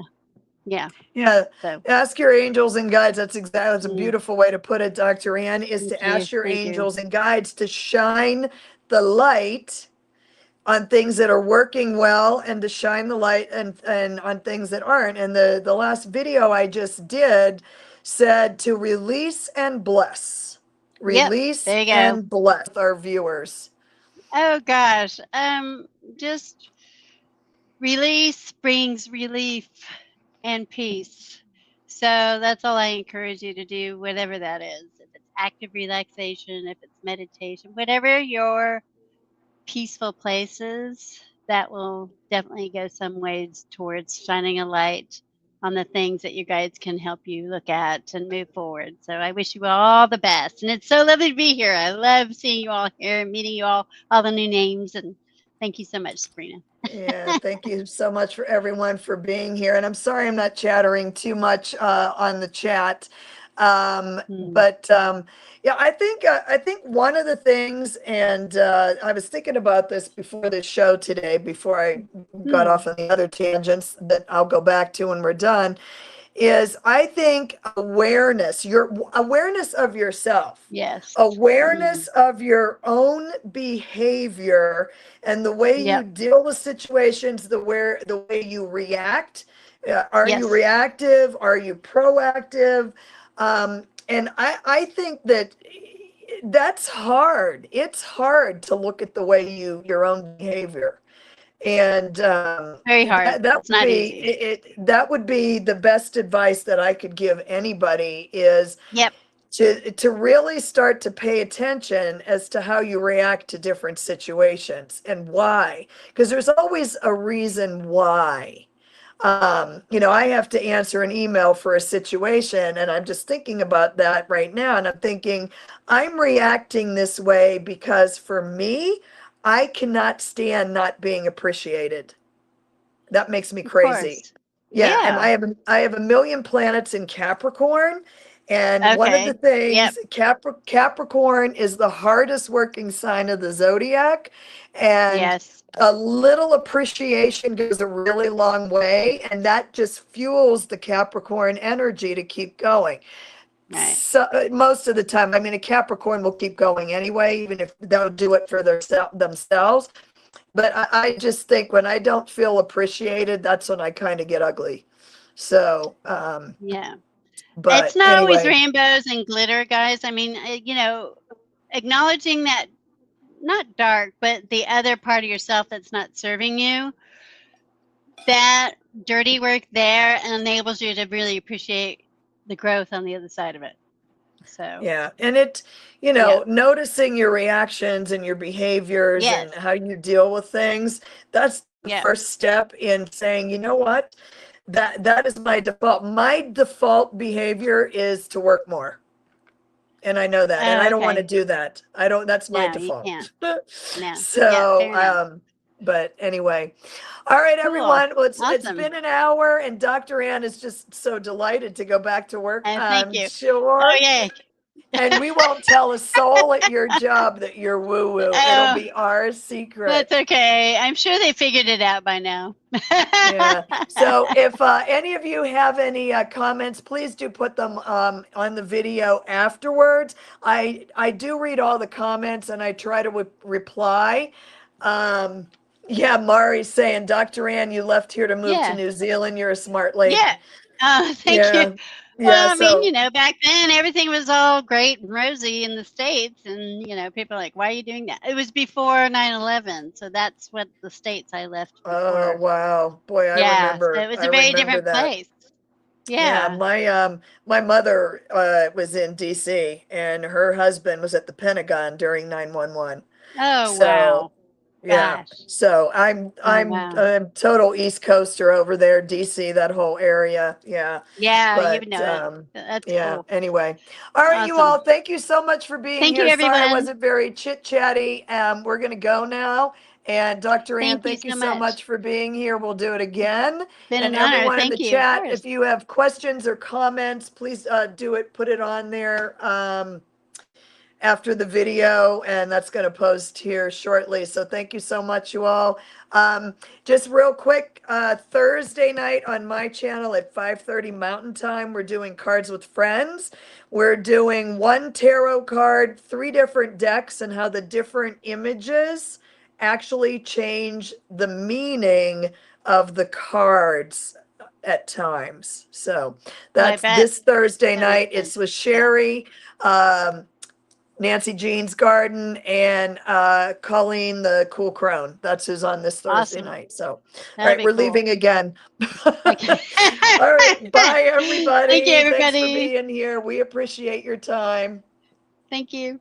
yeah. Yeah. So Ask your angels and guides. That's a mm, beautiful way to put it, Dr. Ann, is thank to you, ask your thank you. angels and guides to shine the light on things that are working well, and to shine the light and on things that aren't. And the last video I just did said to release and bless. Yep, Release there you go. and bless our viewers. Oh gosh, just release brings relief and peace. So that's all I encourage you to do, whatever that is. If it's active relaxation, if it's meditation, whatever your peaceful places, that will definitely go some ways towards shining a light on the things that you guys can help you look at and move forward. So I wish you all the best. And it's so lovely to be here. I love seeing you all here and meeting you all the new names. And thank you so much, Sabrina. Yeah, thank you so much for everyone for being here. And I'm sorry I'm not chattering too much on the chat. Hmm. But yeah, I think one of the things, and I was thinking about this before the show today, before I got Hmm. off on the other tangents that I'll go back to when we're done, is I think your awareness of yourself, Yes. Hmm. awareness of your own behavior, and the way you Yep. deal with situations, the way you react. Are you Yes. reactive? Are you proactive? And I think that's hard. It's hard to look at the way your own behavior, and Very hard. that It's would not be easy. that would be the best advice that I could give anybody, is Yep. to really start to pay attention as to how you react to different situations and why, because there's always a reason why. I have to answer an email for a situation, and I'm just thinking about that right now, and I'm thinking, I'm reacting this way because for me, I cannot stand not being appreciated. That makes me Of crazy. course. Yeah, and Yeah. I have a million planets in Capricorn, And one of the Okay. Yep. things, Capricorn is the hardest working sign of the zodiac. And Yes. a little appreciation goes a really long way. And that just fuels the Capricorn energy to keep going. Right. So most of the time, I mean, a Capricorn will keep going anyway, even if they'll do it for themselves. But I just think when I don't feel appreciated, that's when I kind of get ugly. So, Yeah. It's but not always anyway, rainbows and glitter, guys. I mean, acknowledging that not dark, but the other part of yourself that's not serving you, that dirty work there enables you to really appreciate the growth on the other side of it. So, yeah. And it, yeah. noticing your reactions and your behaviors Yes. and how you deal with things, that's the Yeah. first step in saying, you know what? That is my default. My default behavior is to work more. And I know that, and Oh, I don't want to okay. do that. I don't, that's my No, you can't. default. No. Yeah, So, fair enough. but anyway, all right, Cool. everyone. Well, it's Awesome. been an hour, and Dr. Ann is just so delighted to go back to work. Thank I'm you. sure. Oh, yay. And we won't tell a soul at your job that you're woo-woo. It'll Oh, be our secret. that's okay. I'm sure they figured it out by now. Yeah. So if any of you have any comments, please do put them on the video afterwards. I do read all the comments and I try to reply. Yeah, Mari's saying, Dr. Ann, you left here to move to Yeah. New Zealand. You're a smart lady. Yeah. Thank you. Yeah. Yeah. Well, I mean, So back then everything was all great and rosy in the States. And, people are like, why are you doing that? It was before 9/11. So that's what the States I left oh before. wow. Boy, I Yeah. So remember it was I a very remember different that. place. Yeah, Yeah. my mother was in DC and her husband was at the Pentagon during 911. Oh, So, wow. yeah. Gosh. So I'm Oh, I'm wow. I'm total East Coaster over there, DC, that whole area. Yeah. Yeah. You would But know it. That's yeah, cool. anyway. All right, you Awesome. all, thank you so much for being Thank you, here. Sorry I everyone. wasn't very chit-chatty. We're gonna go now. And Dr. Ann, Thank you thank you so so much. much for being here. We'll do it again. Been And an honor. everyone in the Thank you. Of chat, course. if you have questions or comments, please do it, put it on there after the video, and that's going to post here shortly. So thank you so much, you all. Just real quick, Thursday night on my channel at 5:30 Mountain Time, we're doing Cards with Friends. We're doing one tarot card, 3 different decks, and how the different images actually change the meaning of the cards at times. So Oh, I that's bet. this Thursday That makes night. sense. It's with Yeah. Sherry. Nancy Jean's Garden, and Colleen the Cool Crone. That's who's on this Thursday Awesome. night. So, all That'll right, be we're cool. leaving again. Okay. All right, bye Thank you, everybody. Thanks for everybody. being here. We appreciate your time. Thank you.